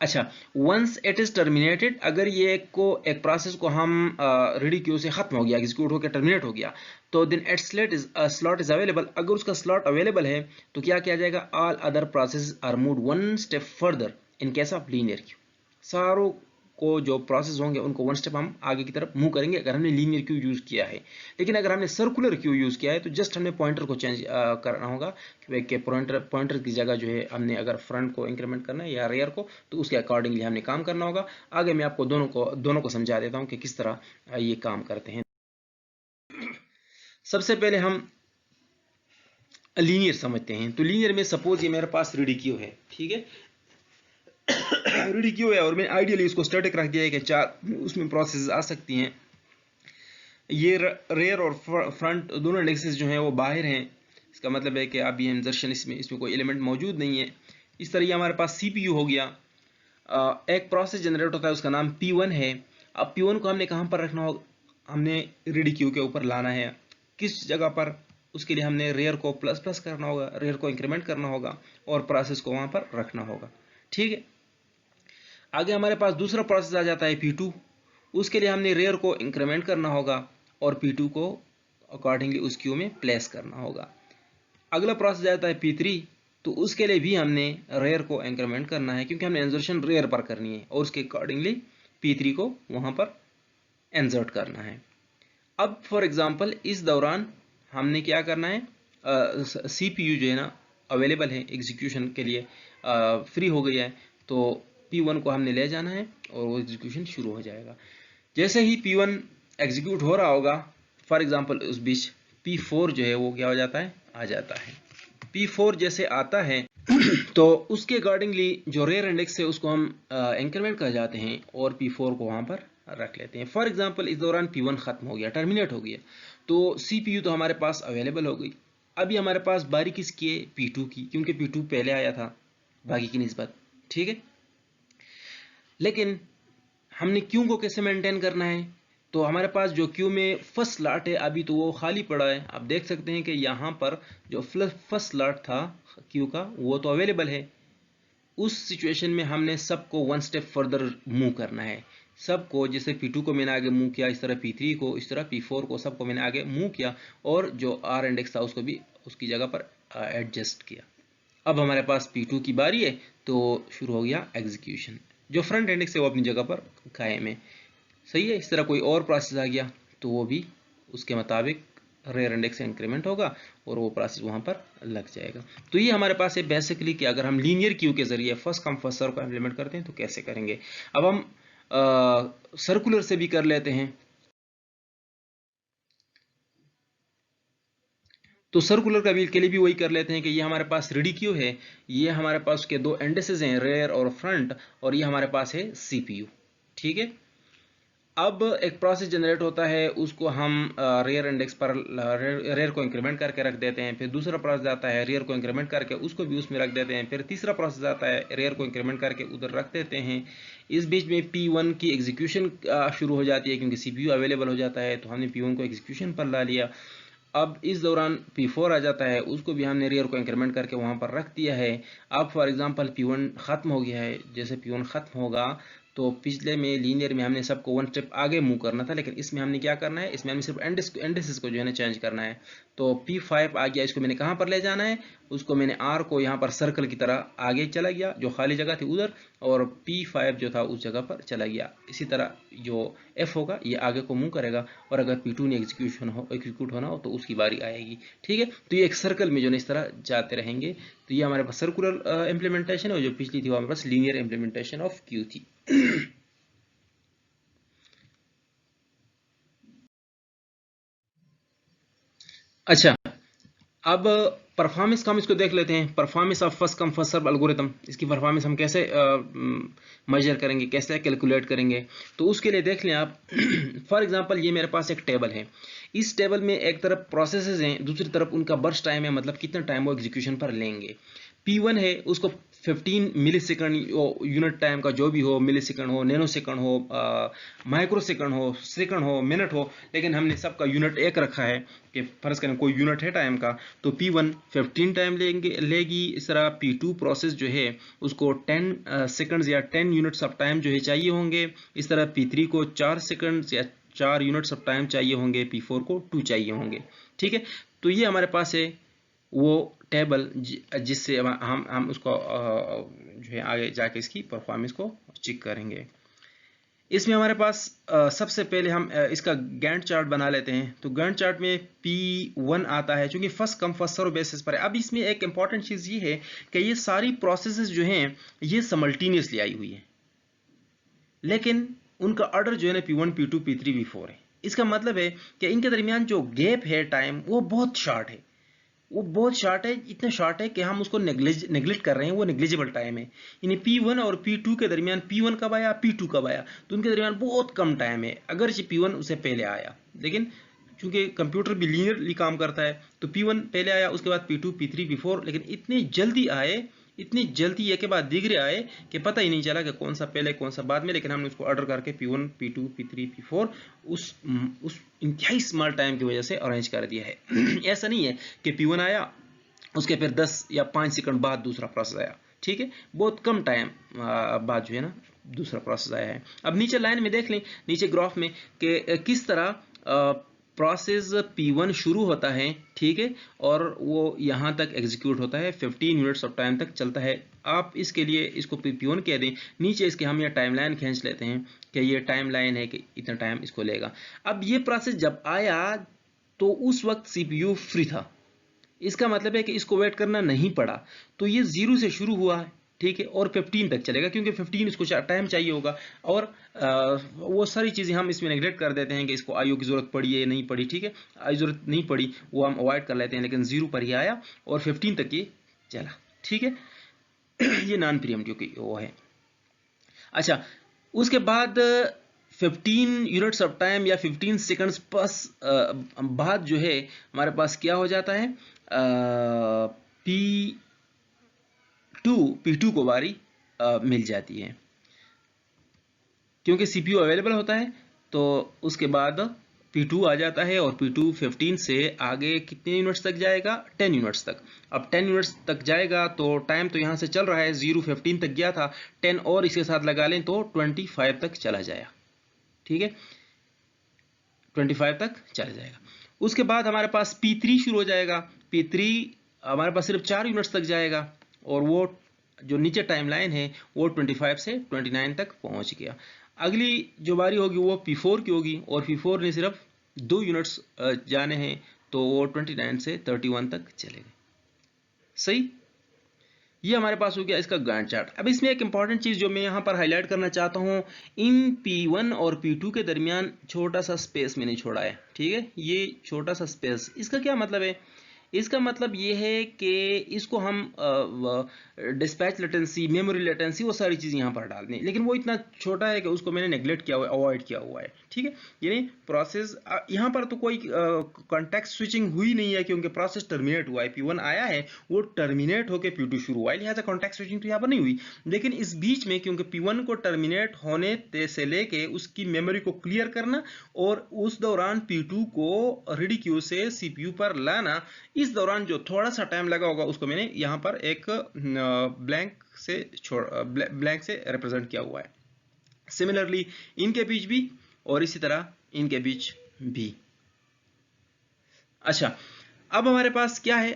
अच्छा, वंस इट इज टर्मिनेटेड, अगर ये एक प्रोसेस को हम रेडी क्यू से खत्म हो गया, एग्जीक्यूट होकर टर्मिनेट हो गया, तो then it slot is available. अगर उसका स्लॉट अवेलेबल है तो क्या किया जाएगा, all other process are moved one step further in case of linear queue. सारों को जो प्रोसेस होंगे उनको वन स्टेप हम आगे की तरफ मूव करेंगे अगर हमने लीनियर क्यू यूज किया है। लेकिन अगर हमने सर्कुलर क्यू यूज किया है तो जस्ट हमने पॉइंटर को चेंज करना होगा कि पॉइंटर की जगह जो है हमने अगर फ्रंट को इंक्रीमेंट करना है या रेयर को, तो उसके अकॉर्डिंगली हमने काम करना होगा। आगे मैं आपको दोनों को समझा देता हूं कि किस तरह ये काम करते हैं। सबसे पहले हम लीनियर समझते हैं। तो लीनियर में सपोज ये मेरे पास रेडी क्यू है, ठीक है, रेडी क्यू है और मैंने आइडियली उसको स्टैटिक रख दिया है कि 4 उसमें प्रोसेस आ सकती हैं। ये रेयर और फ्रंट दोनों इंडेक्सेस जो हैं वो बाहर हैं, इसका मतलब है कि अभी इंसर्शन इसमें कोई एलिमेंट मौजूद नहीं है। इस तरह ये हमारे पास CPU हो गया। एक प्रोसेस जनरेट होता है उसका नाम P1 है। अब P1 को हमने कहाँ पर रखना होगा, हमने रेडी क्यू के ऊपर लाना है। किस जगह पर, उसके लिए हमने रेयर को प्लस प्लस करना होगा, रेयर को इंक्रीमेंट करना होगा और प्रोसेस को वहाँ पर रखना होगा, ठीक है। आगे हमारे पास दूसरा प्रोसेस आ जाता है P2, उसके लिए हमने रेयर को इंक्रीमेंट करना होगा और P2 को अकॉर्डिंगली उस क्यू में प्लेस करना होगा। अगला प्रोसेस आता है P3, तो उसके लिए भी हमने रेयर को इंक्रीमेंट करना है क्योंकि हमने इंसर्शन रेयर पर करनी है और उसके अकॉर्डिंगली P3 को वहां पर इंसर्ट करना है। अब फॉर एग्जांपल इस दौरान हमने क्या करना है, CPU जो है ना अवेलेबल है एग्जीक्यूशन के लिए, फ्री हो गया है, तो P1 को हमने ले जाना है और वो एग्जीक्यूशन शुरू हो जाएगा। जैसे ही P1 एग्जीक्यूट हो रहा होगा, फॉर एग्जांपल उस बीच P4 जो है वो क्या हो जाता है, आ जाता है। P4 जैसे आता है तो उसके अकॉर्डिंगली जो रेयर इंडेक्स है उसको हम इंक्रीमेंट कर जाते हैं और P4 को वहां पर रख लेते हैं। फॉर एग्जांपल इस दौरान P1 खत्म हो गया, टर्मिनेट हो गया, तो CPU तो हमारे पास अवेलेबल हो गई। अभी हमारे पास बारी किसकी है, P2 की, क्योंकि P2 पहले आया था बाकी की निस्बत, ठीक है। लेकिन हमने क्यू को कैसे मेंटेन करना है, तो हमारे पास जो क्यू में फर्स्ट स्लॉट है अभी तो वो खाली पड़ा है। आप देख सकते हैं कि यहाँ पर जो फर्स्ट स्लॉट था क्यू का वो तो अवेलेबल है। उस सिचुएशन में हमने सबको वन स्टेप फर्दर मूव करना है। सबको, जैसे P2 को मैंने आगे मूव किया, इस तरह P3 को, इस तरह P4 को, सबको मैंने आगे मूव किया और जो R इंडेक्स था उसको भी उसकी जगह पर एडजस्ट किया। अब हमारे पास P2 की बारी है तो शुरू हो गया एग्जीक्यूशन। जो फ्रंट इंडेक्स है वो अपनी जगह पर कायम है, सही है। इस तरह कोई और प्रोसेस आ गया तो वो भी उसके मुताबिक रेयर इंडेक्स से इंक्रीमेंट होगा और वो प्रोसेस वहां पर लग जाएगा। तो ये हमारे पास है बेसिकली कि अगर हम लीनियर क्यू के जरिए फर्स्ट कम फर्स्ट सर्व को इंप्लीमेंट करते हैं तो कैसे करेंगे। अब हम सर्कुलर से भी कर लेते हैं। तो सर्कुलर का भी के लिए भी वही कर लेते हैं कि ये हमारे पास रेडी क्यू है, ये हमारे पास उसके दो इंडेक्सेस हैं रेयर और फ्रंट, और ये हमारे पास है CPU, ठीक है। अब एक प्रोसेस जनरेट होता है, उसको हम रेयर इंडेक्स पर रेयर को इंक्रीमेंट करके रख देते हैं। फिर दूसरा प्रोसेस आता है, रेयर को इंक्रीमेंट करके उसको भी उसमें रख देते हैं। फिर तीसरा प्रोसेस आता है, रेयर को इंक्रीमेंट करके उधर रख देते हैं। इस बीच में P1 की एग्जीक्यूशन शुरू हो जाती है क्योंकि CPU अवेलेबल हो जाता है, तो हमने P1 को एग्जीक्यूशन पर ला लिया। अब इस दौरान P4 आ जाता है, उसको भी हमने रेयर को इंक्रीमेंट करके वहां पर रख दिया है। अब फॉर एग्जांपल P1 खत्म हो गया है, जैसे P1 खत्म होगा तो पिछले में लीनियर में हमने सबको वन स्टेप आगे मूव करना था, लेकिन इसमें हमने क्या करना है, इसमें हमने सिर्फ इंडेक्सेस को जो है ना चेंज करना है। तो P5 आ गया, इसको मैंने कहाँ पर ले जाना है, उसको मैंने R को यहाँ पर सर्कल की तरह आगे चला गया, जो खाली जगह थी उधर, और P5 जो था उस जगह पर चला गया। इसी तरह जो F होगा ये आगे को मूव करेगा और अगर P2 ने एग्जीक्यूट होना हो तो उसकी बारी आएगी, ठीक है। तो ये एक सर्कल में जो है इस तरह जाते रहेंगे। तो ये हमारे पास सर्कुलर इम्प्लीमेंटेशन है और जो पिछली थी वो हमारे पास लीनियर इम्प्लीमेंटेशन ऑफ क्यू थी। अच्छा, अब परफॉर्मेंस का हम इसको देख लेते हैं। Performance of first come first serve algorithm, इसकी परफॉर्मेंस हम कैसे मेजर करेंगे, कैसे कैलकुलेट करेंगे, तो उसके लिए देख लें आप। फॉर एग्जांपल ये मेरे पास एक टेबल है, इस टेबल में एक तरफ प्रोसेसेस हैं, दूसरी तरफ उनका बर्स्ट टाइम है, मतलब कितना टाइम वो एग्जीक्यूशन पर लेंगे। P1 है, उसको 15 मिली सेकंड यूनिट टाइम का जो भी हो, मिली सेकंड हो, नैनो सेकंड हो, माइक्रो सेकंड हो, मिनट हो, लेकिन हमने सबका यूनिट एक रखा है कि फर्ज करें कोई यूनिट है टाइम का, तो P1 15 टाइम लेगी। इस तरह P2 प्रोसेस जो है उसको 10 सेकंड्स या 10 यूनिट्स ऑफ टाइम जो है चाहिए होंगे। इस तरह P3 को 4 सेकंड्स या 4 यूनिट्स ऑफ टाइम चाहिए होंगे, P4 को 2 चाहिए होंगे। ठीक है, तो ये हमारे पास है वो टेबल जिससे हम उसको जो है आगे जाके इसकी परफॉर्मेंस को चेक करेंगे। इसमें हमारे पास सबसे पहले हम इसका गैंट चार्ट बना लेते हैं। तो गैंट चार्ट में P1 आता है, क्योंकि first come first serve basis पर है। अब इसमें एक इंपॉर्टेंट चीज़ ये है कि ये सारी प्रोसेसेस जो हैं ये समल्टेनियसली आई हुई है, लेकिन उनका ऑर्डर जो है ना P1 P2 P3 P4 है। इसका मतलब है कि इनके दरमियान जो गैप है टाइम वो बहुत शॉर्ट है, वो बहुत शॉर्ट है, इतना शॉर्ट है कि हम उसको नेग्लेक्ट कर रहे हैं, वो नेग्लिजिबल टाइम है। यानी P1 और P2 के दरमियान P1 कब आया, P2 कब आया, तो उनके दरमियान बहुत कम टाइम है। अगर P1 उससे पहले आया, लेकिन चूंकि कंप्यूटर भी लीनियरली काम करता है, तो P1 पहले आया, उसके बाद P2 P3 P4, लेकिन इतनी जल्दी आए, इतनी जल्दी एक के बाद दिगरे आए कि पता ही नहीं चला कि कौन सा पहले कौन सा बाद में। लेकिन हमने उसको ऑर्डर करके P1 P2 P3 P4 उस इंतहाई स्मॉल टाइम की वजह से अरेंज कर दिया है। ऐसा नहीं है कि P1 आया उसके फिर 10 या 5 सेकंड बाद दूसरा प्रोसेस आया। ठीक है, बहुत कम टाइम बाद जो है ना दूसरा प्रोसेस आया है। अब नीचे लाइन में देख लें, नीचे ग्राफ में कि किस तरह प्रोसेस P1 शुरू होता है, ठीक है, और वो यहाँ तक एग्जीक्यूट होता है, 15 यूनिट्स ऑफ टाइम तक चलता है। आप इसके लिए इसको P1 कह दें, नीचे इसके हम ये टाइमलाइन खींच लेते हैं कि ये टाइमलाइन है कि इतना टाइम इसको लेगा। अब ये प्रोसेस जब आया तो उस वक्त CPU फ्री था, इसका मतलब है कि इसको वेट करना नहीं पड़ा, तो ये 0 से शुरू हुआ है, ठीक है, और 15 तक चलेगा, क्योंकि 15 इसको टाइम चाहिए होगा। और वो सारी चीज़ें हम इसमें नेगलेक्ट कर देते हैं कि इसको आईओ की ज़रूरत पड़ी है या नहीं पड़ी। ठीक है, आई ज़रूरत नहीं पड़ी, वो हम अवॉइड कर लेते हैं, लेकिन 0 पर ही आया और 15 तक ये चला। ठीक है, ये नॉन प्रीएम्प्टिव की वो है। अच्छा, उसके बाद 15 यूनिट्स ऑफ टाइम या 15 सेकंड्स प्लस बाद जो है हमारे पास क्या हो जाता है, P2 को बारी मिल जाती है, क्योंकि CPU अवेलेबल होता है। तो उसके बाद P2 आ जाता है और P2 15 से आगे कितने यूनिट्स तक जाएगा, 10 यूनिट्स तक। अब 10 यूनिट्स तक जाएगा तो टाइम तो यहाँ से चल रहा है, 0 15 तक गया था, 10 और इसके साथ लगा लें तो 25 तक चला जाएगा। ठीक है, 25 तक चला जाएगा। उसके बाद हमारे पास P3 शुरू हो जाएगा। P3 हमारे पास सिर्फ 4 यूनिट्स तक जाएगा, और वो जो नीचे टाइमलाइन है वो 25 से 29 तक पहुंच गया। अगली जो बारी होगी वो P4 की होगी, और P4 ने सिर्फ 2 यूनिट्स जाने हैं, तो वो 29 से 31 तक चलेगा। सही, ये हमारे पास हो गया इसका गैंट चार्ट। अब इसमें एक इंपॉर्टेंट चीज़ जो मैं यहाँ पर हाईलाइट करना चाहता हूँ, इन P1 और P2 के दरमियान छोटा सा स्पेस मैंने छोड़ा है। ठीक है, ये छोटा सा स्पेस, इसका क्या मतलब है, इसका मतलब ये है कि इसको हम डिस्पैच लेटेंसी, मेमोरी लेटेंसी, वो सारी चीज़ यहाँ पर डाल दें, लेकिन वो इतना छोटा है कि उसको मैंने नेगलेक्ट किया हुआ है, अवॉइड किया हुआ है। ठीक है, यानी प्रोसेस यहाँ पर तो कोई कॉन्टेक्स्ट स्विचिंग हुई नहीं है, क्योंकि प्रोसेस टर्मिनेट हुआ है। P1 आया है, वो टर्मिनेट होकर P2 शुरू हुआ है, लिहाजा कॉन्टेक्स्ट स्विचिंग तो यहाँ पर नहीं हुई। लेकिन इस बीच में क्योंकि P1 को टर्मिनेट होने से लेके उसकी मेमोरी को क्लियर करना और उस दौरान P2 को रेडी क्यू से CPU पर लाना, इस दौरान जो थोड़ा सा टाइम लगा होगा उसको मैंने यहाँ पर एक ब्लैंक से रिप्रेजेंट किया हुआ है। सिमिलरली इनके बीच भी और इसी तरह इनके बीच भी। अच्छा, अब हमारे पास क्या है,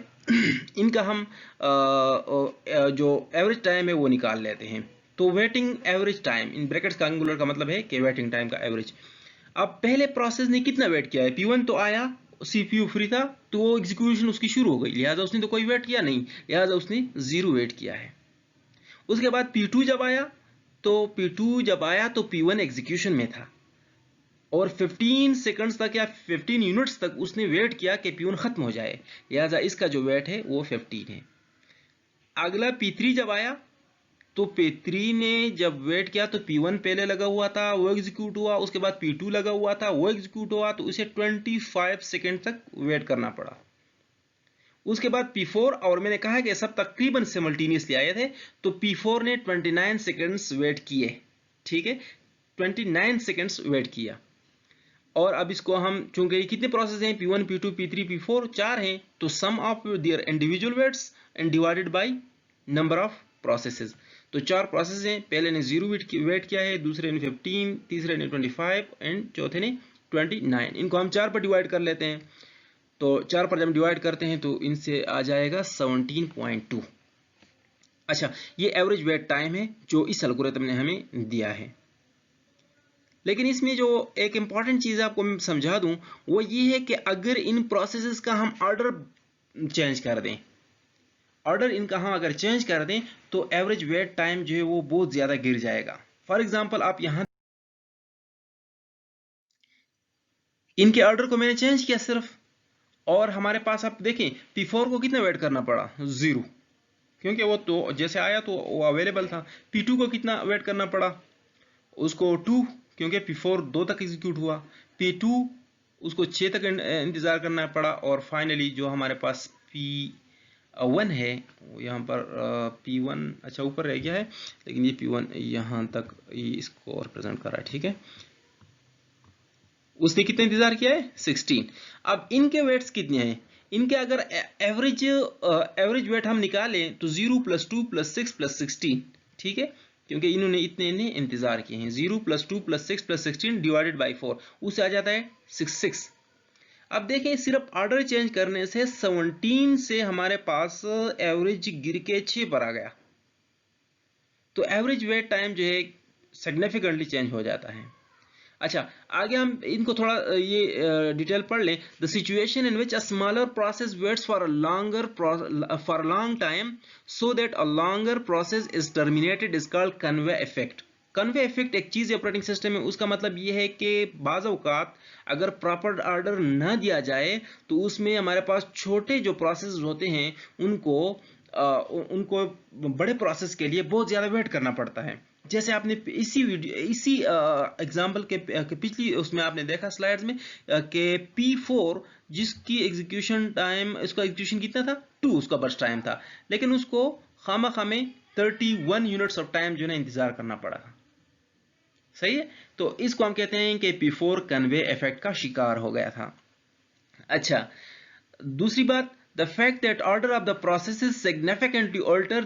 इनका हम जो एवरेज टाइम है वो निकाल लेते हैं। तो waiting average time in brackets का एंगुलर का मतलब है कि वेटिंग टाइम का एवरेज। अब पहले प्रोसेस ने कितना वेट किया है, P1 तो आया, CPU फ्री था, तो वो एग्जीक्यूशन उसकी शुरू हो गई, लिहाजा उसने तो कोई वेट किया नहीं, लिहाजा उसने 0 वेट किया है। उसके बाद P2 जब आया तो P1 एग्जीक्यूशन में था, और 15 सेकंड्स तक या 15 यूनिट्स तक उसने वेट किया कि P1 खत्म हो जाए, लिहाजा इसका जो वेट है वो 15 है। अगला P3 जब आया तो P3 ने जब वेट किया तो P1 पहले लगा हुआ था, वो एग्जीक्यूट हुआ, उसके बाद P2 लगा हुआ था, वो एग्जीक्यूट हुआ, तो उसे 25 सेकंड तक वेट करना पड़ा। उसके बाद P4, और मैंने कहा कि सब तकरीबन सिमल्टेनियसली आए थे, तो P4 ने 29 सेकंड्स वेट किए, ठीक है, 29 सेकंड्स वेट किया। और अब इसको हम, चूंकि कितने प्रोसेस हैं, P1 P2 P3 P4 4 हैं, तो sum of their individual waits and divided by number of processes. तो 4 प्रोसेस हैं, पहले ने 0 वेट किया है, दूसरे ने 15, तीसरे ने 25 एंड चौथे ने 29। इनको हम 4 पर डिवाइड कर लेते हैं, तो 4 पर जब डिवाइड करते हैं तो इनसे आ जाएगा 17.2। अच्छा, ये एवरेज वेट टाइम है जो इस एल्गोरिथम ने हमें दिया है। लेकिन इसमें जो एक इंपॉर्टेंट चीज आपको मैं समझा दूं वो ये है कि अगर इन प्रोसेसेस का हम ऑर्डर चेंज कर दें, ऑर्डर इनका हम अगर चेंज कर दें तो एवरेज वेट टाइम जो है वो बहुत ज्यादा गिर जाएगा। फॉर एग्जांपल आप यहां इनके ऑर्डर को मैंने चेंज किया सिर्फ, और हमारे पास आप देखें P4 को कितना वेट करना पड़ा, 0, क्योंकि वो तो जैसे आया तो वो अवेलेबल था। P2 को कितना वेट करना पड़ा, उसको 2, क्योंकि P4 2 तक एग्जीक्यूट हुआ, P2 उसको 6 तक इंतजार करना पड़ा, और फाइनली जो हमारे पास P1 है यहाँ पर P1 अच्छा ऊपर रह गया है, लेकिन ये P1 यहाँ तक इसको रिप्रेजेंट कर रहा है, ठीक है। उसने कितना इंतजार किया है, 16। अब इनके वेट्स कितने हैं, इनके अगर एवरेज वेट हम निकालें तो 0 + 2 + 6 + 16, ठीक है, क्योंकि इन्होंने इतने इंतजार किए हैं। 0 + 2 + 6 + 16 डिवाइडेड बाई 4, उससे आ जाता है 66। अब देखें सिर्फ ऑर्डर चेंज करने से 17 से हमारे पास एवरेज गिर के 6 पर आ गया, तो एवरेज वेट टाइम जो है सिग्निफिकेंटली चेंज हो जाता है। अच्छा, आगे हम इनको थोड़ा ये डिटेल पढ़ लें। The situation in which a smaller process waits for a long time so that a longer process is terminated is called convey effect. Convey effect एक चीज ऑपरेटिंग सिस्टम में, उसका मतलब ये है कि बाज़ औक़ात अगर प्रॉपर ऑर्डर ना दिया जाए तो उसमें हमारे पास छोटे जो प्रोसेस होते हैं उनको बड़े प्रोसेस के लिए बहुत ज़्यादा वेट करना पड़ता है। जैसे आपने इसी एग्जाम्पल के पिछली उसमें आपने देखा स्लाइड्स में कि P4 जिसकी एग्जीक्यूशन टाइम, इसका एग्जीक्यूशन कितना था, 2 उसका बर्स्ट टाइम था, लेकिन उसको खामखा में 31 यूनिट्स ऑफ टाइम जो है इंतजार करना पड़ा। सही है, तो इसको हम कहते हैं कि P4 कन्वे इफेक्ट का शिकार हो गया था। अच्छा, दूसरी बात, the fact that order of the processes significantly alter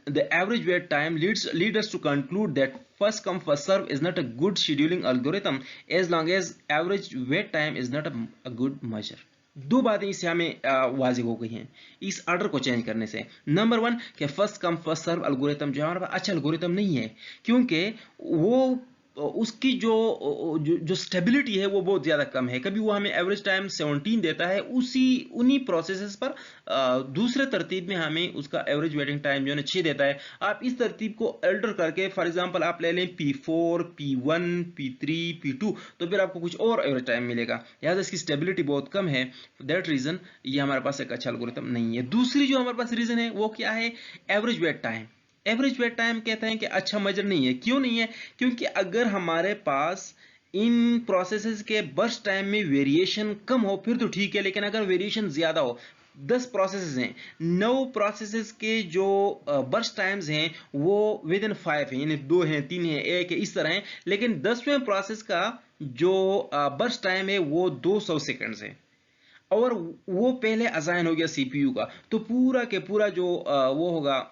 the average wait time lead us to conclude that first come first serve is not a good scheduling algorithm as long as average wait time is not a good measure। दो बातें इससे हमें वाजिब हो गई हैं इस order को चेंज करने से। नंबर 1 कि first come first serve algorithm जो हमारे पास अच्छा एल्गोरिथम नहीं है, क्योंकि वो उसकी जो स्टेबिलिटी है वो बहुत ज़्यादा कम है। कभी वो हमें एवरेज टाइम 17 देता है, उन्हीं प्रोसेसेस पर दूसरे तरतीब में हमें उसका एवरेज वेटिंग टाइम जो है 6 देता है। आप इस तरतीब को अल्टर करके फॉर एग्जांपल आप ले लें P4 P1 P3 P2, तो फिर आपको कुछ और एवरेज टाइम मिलेगा। लिहाजा इसकी स्टेबिलिटी बहुत कम है, दैट रीज़न ये हमारे पास एक अच्छा एल्गोरिथम नहीं है। दूसरी जो हमारे पास रीज़न है वो क्या है, average weight time. Average weight time कहते हैं कि अच्छा मेजर नहीं है। क्यों नहीं है, क्योंकि अगर हमारे पास इन प्रोसेसेस के बर्स्ट टाइम में वेरिएशन कम हो फिर तो ठीक है, लेकिन अगर वेरिएशन ज्यादा हो, 10 प्रोसेसेस हैं, 9 प्रोसेसेस के जो बर्स्ट टाइम्स हैं वो विद इन 5 हैं, यानी 2 हैं 3 हैं 1 है, इस तरह है, लेकिन 10वें प्रोसेस का जो बर्स्ट टाइम है वो 200 सेकंड्स है और वो पहले असाइन हो गया सीपीयू का, तो पूरा के पूरा जो वो होगा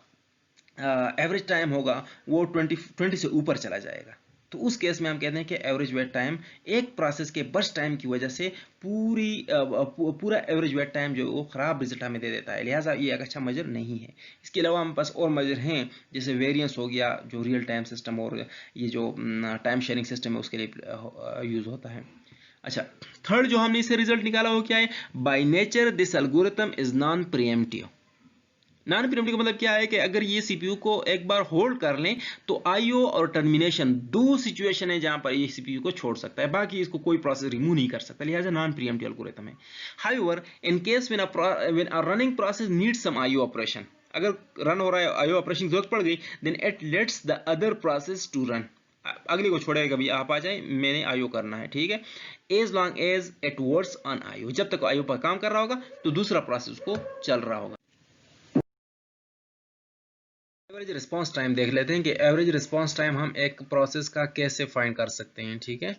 एवरेज टाइम होगा वो 20 से ऊपर चला जाएगा। तो उस केस में हम कहते हैं कि एवरेज वेट टाइम एक प्रोसेस के बर्स्ट टाइम की वजह से पूरा एवरेज वेट टाइम जो वो खराब रिजल्ट हमें दे देता है। लिहाजा ये एक अच्छा मेजर नहीं है। इसके अलावा हमारे पास और मेजर हैं, जैसे वेरिएंस हो गया जो रियल टाइम सिस्टम और ये जो टाइम शेयरिंग सिस्टम है उसके लिए यूज होता है। अच्छा, थर्ड जो हमने इससे रिजल्ट निकाला वो क्या है, by nature this algorithm is non pre-emptive. Non pre-emptive का मतलब क्या है कि अगर ये सीपीयू को एक बार होल्ड कर लें तो आईओ और टर्मिनेशन दो सिचुएशन है जहां पर ये सीपीयू को छोड़ सकता है, बाकी इसको कोई प्रोसेस रिमूव नहीं कर सकता, लिहाजा नॉन प्रीएम्प्टिव एल्गोरिथम है। However in case when a running process needs some IO operation, अगर रन हो रहा है आईओ ऑपरेशन की जरूरत पड़ गई, then it lets the other process to run, अगले को छोड़ेगा, कभी आप आ जाए मैंने आईओ करना है, ठीक है, as long as it works on IO, जब तक आईओ पर काम कर रहा होगा तो दूसरा प्रोसेस को चल रहा होगा। एवरेज रिस्पांस टाइम देख लेते हैं कि एवरेज रिस्पांस टाइम हम एक प्रोसेस का कैसे फाइंड कर सकते हैं, ठीक है।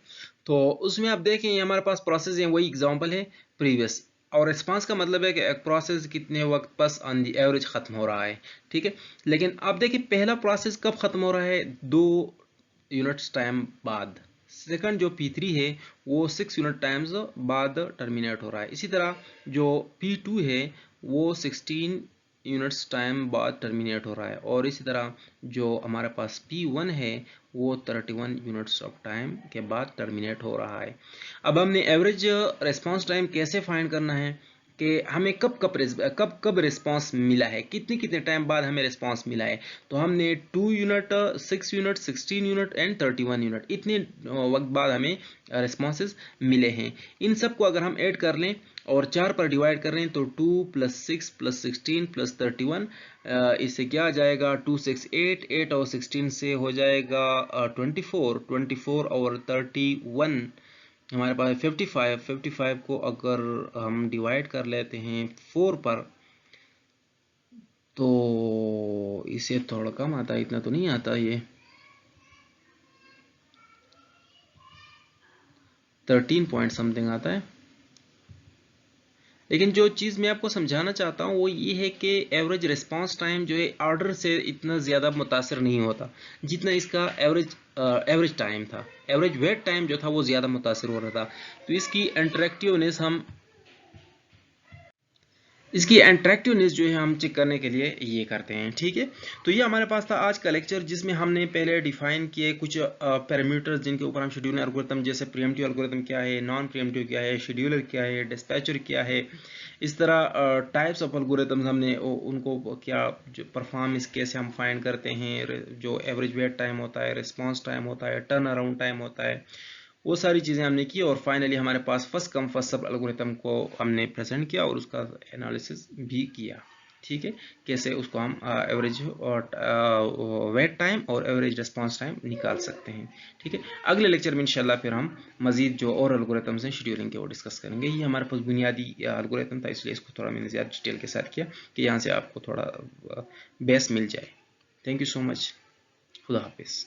तो उसमें आप देखें ये हमारे पास प्रोसेस है, वही एग्जांपल है प्रीवियस, और रिस्पांस का मतलब है कि एक प्रोसेस कितने वक्त बस ऑन दी एवरेज खत्म हो रहा है, ठीक है। लेकिन आप देखिए पहला प्रोसेस कब खत्म हो रहा है, 2 यूनिट्स टाइम बाद, सेकंड जो P3 है वो 6 यूनिट टाइम्स बाद टर्मिनेट हो रहा है, इसी तरह जो P2 है वो 16 यूनिट्स टाइम बाद टर्मिनेट हो रहा है, और इसी तरह जो हमारे पास P1 है वो 31 यूनिट्स ऑफ टाइम के बाद टर्मिनेट हो रहा है। अब हमने एवरेज रिस्पांस टाइम कैसे फाइंड करना है कि हमें कब कब रिस्पांस मिला है, कितने कितने टाइम बाद हमें रिस्पांस मिला है। तो हमने 2 unit, 6 unit, 16 unit and 31 unit, इतने वक्त बाद हमें रिस्पॉन्सेज मिले हैं। इन सब को अगर हम ऐड कर लें और 4 पर डिवाइड कर रहे हैं तो 2 + 6 + 16 + 31, इससे क्या आ जाएगा 2 6 8 और 16 से हो जाएगा 24 और 31 हमारे पास 55 को अगर हम डिवाइड कर लेते हैं 4 पर तो इसे थोड़ा कम आता है, इतना तो नहीं आता, ये 13 पॉइंट समथिंग आता है। लेकिन जो चीज़ मैं आपको समझाना चाहता हूँ वो ये है कि एवरेज रिस्पांस टाइम जो है ऑर्डर से इतना ज़्यादा मुतासर नहीं होता जितना इसका एवरेज टाइम था, एवरेज वेट टाइम जो था वो ज़्यादा मुतासर हो रहा था। तो इसकी इंटरेक्टिवनेस जो है हम चेक करने के लिए ये करते हैं, ठीक है। तो ये हमारे पास था आज का लेक्चर जिसमें हमने पहले डिफाइन किए कुछ पैरामीटर्स जिनके ऊपर हम शेड्यूलिंग एल्गोरिथम, जैसे प्रीएम्प्टिव एल्गोरिथम क्या है, नॉन प्रीएम्प्टिव क्या है, शेड्यूलर क्या है, डिस्पैचर क्या है, इस तरह टाइप्स ऑफ एल्गोरिथम्स हमने उनको क्या जो परफॉर्मेंस कैसे हम फाइंड करते हैं, जो एवरेज वेट टाइम होता है, रिस्पॉन्स टाइम होता है, टर्न अराउंड टाइम होता है, वो सारी चीज़ें हमने की, और फाइनली हमारे पास first come first serve algorithm को हमने प्रेजेंट किया और उसका एनालिसिस भी किया, ठीक है, कैसे उसको हम एवरेज और वेट टाइम और एवरेज रिस्पांस टाइम निकाल सकते हैं, ठीक है। अगले लेक्चर में इंशाल्लाह फिर हम मजीद जो और एल्गोरिथम्स हैं शेड्यूलिंग के वो डिस्कस करेंगे। ये हमारे पास बुनियादी एल्गोरिथम था, इसलिए इसको थोड़ा मैंने ज़्यादा डिटेल के साथ किया कि यहाँ से आपको थोड़ा बेस मिल जाए। थैंक यू सो मच, खुदा हाफिज़।